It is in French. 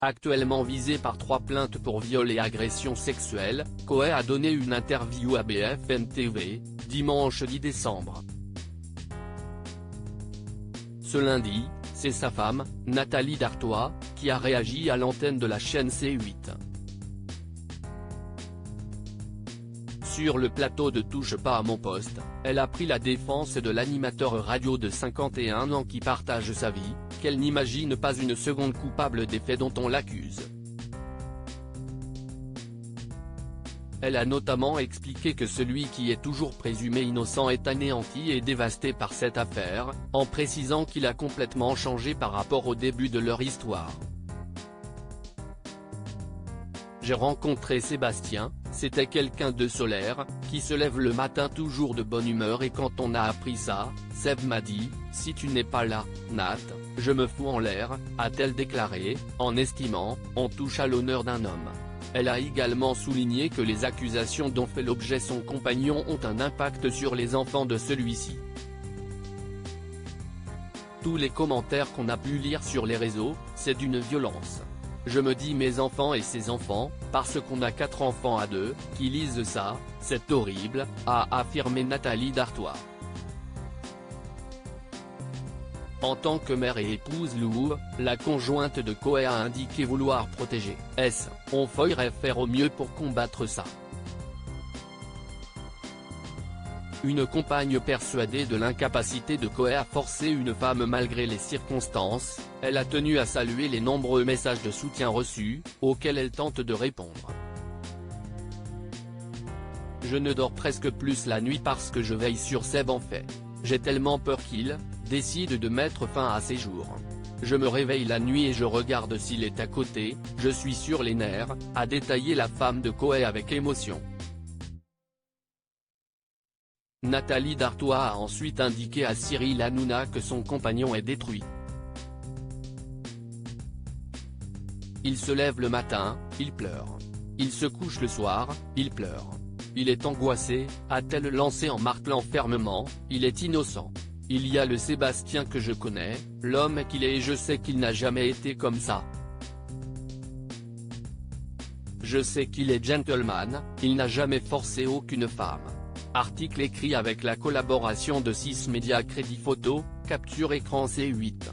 Actuellement visé par 3 plaintes pour viol et agression sexuelle, Coé a donné une interview à BFM TV, dimanche 10 décembre. Ce lundi, c'est sa femme, Nathalie Dartois, qui a réagi à l'antenne de la chaîne C8. Sur le plateau de Touche pas à mon poste, elle a pris la défense de l'animateur radio de 51 ans qui partage sa vie, qu'elle n'imagine pas une seconde coupable des faits dont on l'accuse. Elle a notamment expliqué que celui qui est toujours présumé innocent est anéanti et dévasté par cette affaire, en précisant qu'il a complètement changé par rapport au début de leur histoire. J'ai rencontré Sébastien, c'était quelqu'un de solaire, qui se lève le matin toujours de bonne humeur et quand on a appris ça, Seb m'a dit, si tu n'es pas là, Nat, je me fous en l'air, a-t-elle déclaré, en estimant, on touche à l'honneur d'un homme. Elle a également souligné que les accusations dont fait l'objet son compagnon ont un impact sur les enfants de celui-ci. Tous les commentaires qu'on a pu lire sur les réseaux, c'est d'une violence. Je me dis mes enfants et ses enfants, parce qu'on a 4 enfants à 2, qui lisent ça, c'est horrible, a affirmé Nathalie Dartois. En tant que mère et épouse louve, la conjointe de Coé a indiqué vouloir protéger. On faudrait faire au mieux pour combattre ça. Une compagne persuadée de l'incapacité de Coé à forcer une femme malgré les circonstances, elle a tenu à saluer les nombreux messages de soutien reçus, auxquels elle tente de répondre. Je ne dors presque plus la nuit parce que je veille sur Seb en fait. J'ai tellement peur qu'il décide de mettre fin à ses jours. Je me réveille la nuit et je regarde s'il est à côté, je suis sur les nerfs, a détaillé la femme de Coé avec émotion. Nathalie Dartois a ensuite indiqué à Cyril Hanouna que son compagnon est détruit. Il se lève le matin, il pleure. Il se couche le soir, il pleure. Il est angoissé, a-t-elle lancé en martelant fermement, il est innocent. Il y a le Sébastien que je connais, l'homme qu'il est et je sais qu'il n'a jamais été comme ça. Je sais qu'il est gentleman, il n'a jamais forcé aucune femme. Article écrit avec la collaboration de 6 médias Crédit Photo, Capture Écran C8.